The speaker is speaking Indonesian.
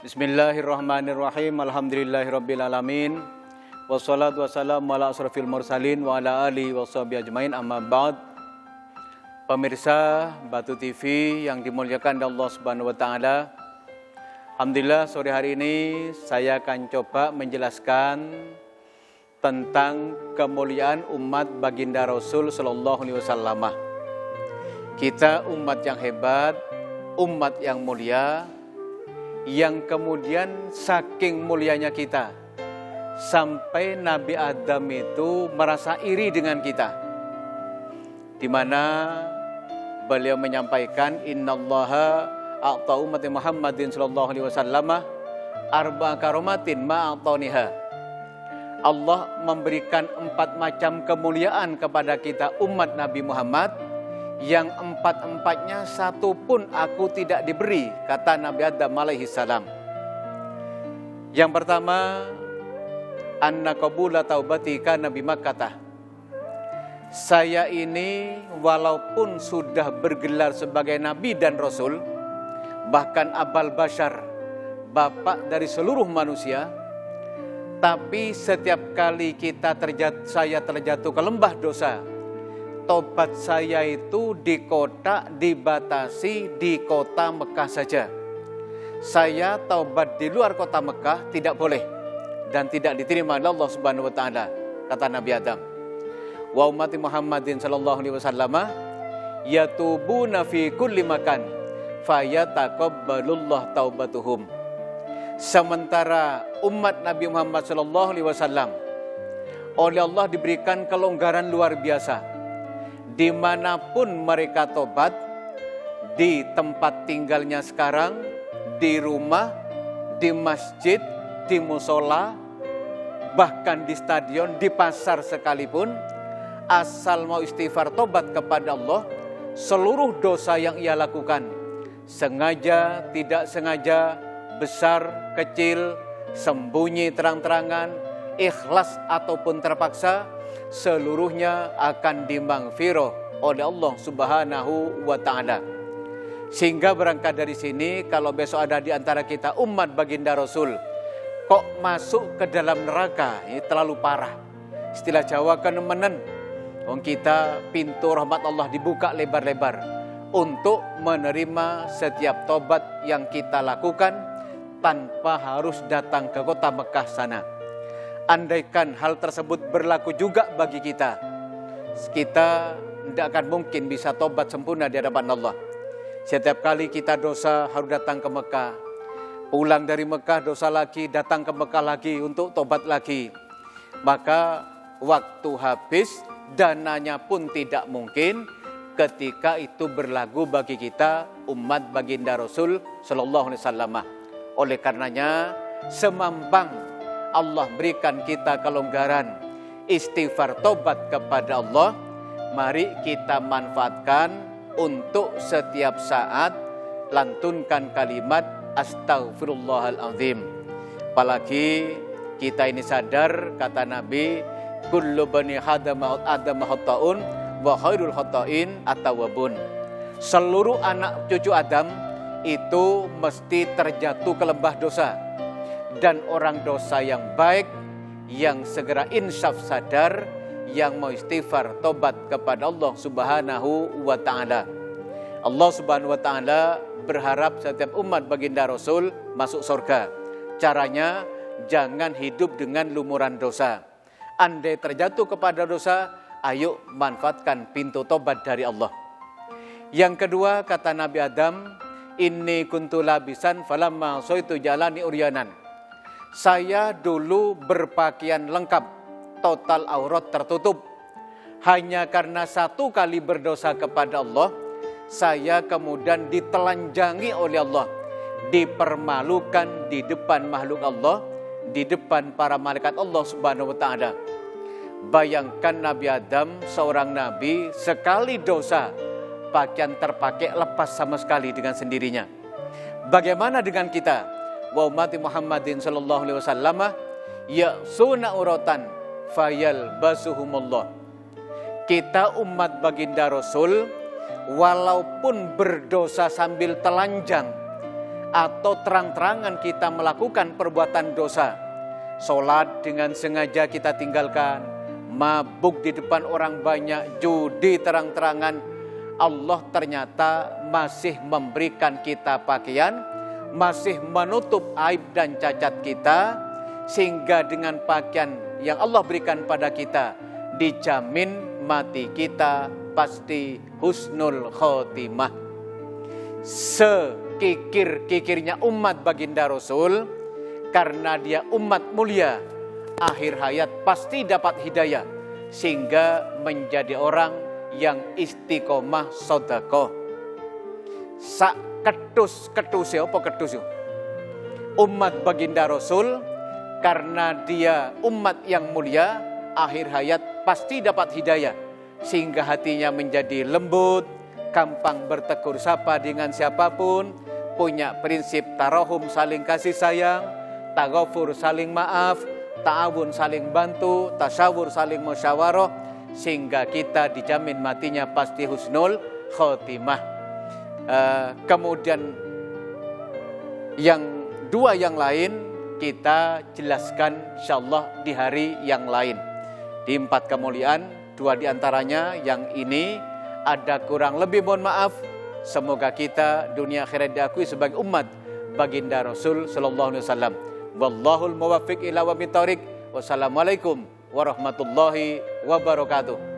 Bismillahirrahmanirrahim. Alhamdulillahirabbil alamin. Wassalatu wassalamu ala asrofil mursalin wa ala alihi washabihi ajmain. Amma ba'd. Pemirsa Batu TV yang dimuliakan Allah Subhanahu wa taala. Alhamdulillah sore hari ini saya akan coba menjelaskan tentang kemuliaan umat baginda Rasul sallallahu alaihi wasallam. Kita umat yang hebat, umat yang mulia, yang kemudian saking mulianya kita sampai Nabi Adam itu merasa iri dengan kita, di mana beliau menyampaikan innallaha a'ta ummati Muhammadin sallallahu alaihi wasallam arba'a karomatin ma'atoniha. Allah memberikan 4 macam kemuliaan kepada kita umat Nabi Muhammad, yang 4-4-nya satu pun aku tidak diberi, kata Nabi Adam alaihi salam. Yang pertama, anna qabula taubati kana bi Makkah. Saya ini walaupun sudah bergelar sebagai nabi dan rasul, bahkan abal bashar, bapak dari seluruh manusia, tapi setiap kali saya terjatuh ke lembah dosa, tobat saya itu dibatasi di kota Mekah saja. Saya taubat di luar kota Mekah tidak boleh dan tidak diterima oleh Allah Subhanahu wa taala, kata Nabi Adam. Wa ummati Muhammadin sallallahu alaihi wasallam yatubuna fi kulli makan fayataqabbalullah taubatuhum. Sementara umat Nabi Muhammad sallallahu alaihi wasallam oleh Allah diberikan kelonggaran luar biasa. Dimanapun mereka tobat, di tempat tinggalnya sekarang, di rumah, di masjid, di musola, bahkan di stadion, di pasar sekalipun, asal mau istighfar tobat kepada Allah, seluruh dosa yang ia lakukan, sengaja, tidak sengaja, besar, kecil, sembunyi, terang-terangan, ikhlas ataupun terpaksa, seluruhnya akan dimaghfirah oleh Allah Subhanahu wa taala. Sehingga berangkat dari sini, kalau besok ada di antara kita umat baginda Rasul kok masuk ke dalam neraka, ini terlalu parah. Istilah Jawa kan menen. Wong kita pintu rahmat Allah dibuka lebar-lebar untuk menerima setiap tobat yang kita lakukan tanpa harus datang ke kota Mekah sana. Andaikan hal tersebut berlaku juga bagi kita, kita tidak akan mungkin bisa tobat sempurna di hadapan Allah. Setiap kali kita dosa harus datang ke Mekah, pulang dari Mekah dosa lagi, datang ke Mekah lagi untuk tobat lagi. Maka waktu habis, dananya pun tidak mungkin ketika itu berlaku bagi kita umat baginda Rasul sallallahu alaihi wasallam. Oleh karenanya, semampan Allah berikan kita kelonggaran istighfar tobat kepada Allah, mari kita manfaatkan untuk setiap saat lantunkan kalimat astaghfirullahaladzim. Apalagi kita ini sadar, kata Nabi, kullu bani adam khata'un wa khairul khata'in at-tawwabun. Seluruh anak cucu Adam itu mesti terjatuh ke lembah dosa, dan orang dosa yang baik, yang segera insaf sadar, yang mau istighfar tobat kepada Allah Subhanahu wa taala. Allah Subhanahu wa taala berharap setiap umat baginda Rasul masuk surga. Caranya jangan hidup dengan lumuran dosa. Andai terjatuh kepada dosa, ayo manfaatkan pintu tobat dari Allah. Yang kedua, kata Nabi Adam, inni kuntu labisan falamma soitu jalani uryanan. Saya dulu berpakaian lengkap, total aurat tertutup. Hanya karena satu kali berdosa kepada Allah, saya kemudian ditelanjangi oleh Allah, dipermalukan di depan makhluk Allah, di depan para malaikat Allah Subhanahu wa taala. Bayangkan Nabi Adam, seorang nabi, sekali dosa, pakaian terpakai lepas sama sekali dengan sendirinya. Bagaimana dengan kita? Wa ummati Muhammadin sallallahu alaihi wasallam ya'suna uratan fayal basuhumullah. Kita umat baginda Rasul walaupun berdosa sambil telanjang, atau terang-terangan kita melakukan perbuatan dosa, sholat dengan sengaja kita tinggalkan, mabuk di depan orang banyak, judi terang-terangan, Allah ternyata masih memberikan kita pakaian, masih menutup aib dan cacat kita, sehingga dengan pakaian yang Allah berikan pada kita, dijamin mati kita pasti husnul khotimah. Sekikir-kikirnya umat baginda Rasul, karena dia umat mulia, akhir hayat pasti dapat hidayah, sehingga menjadi orang yang istiqomah sedekah. Sak ketus-ketus apa ketus? Umat baginda Rasul, karena dia umat yang mulia, akhir hayat pasti dapat hidayah, sehingga hatinya menjadi lembut, gampang bertegur sapa dengan siapapun, punya prinsip tarahum saling kasih sayang, taghafur saling maaf, ta'awun saling bantu, tasyawur saling musyawarah, sehingga kita dijamin matinya pasti husnul khotimah. Kemudian yang dua yang lain kita jelaskan insyaallah di hari yang lain. Di 4 kemuliaan, 2 diantaranya yang ini ada kurang lebih mohon maaf. Semoga kita dunia akhirat diakui sebagai umat baginda Rasul sallallahu alaihi wasallam. Wallahul muwaffiq ila aqwamit thoriq. Wassalamualaikum warahmatullahi wabarakatuh.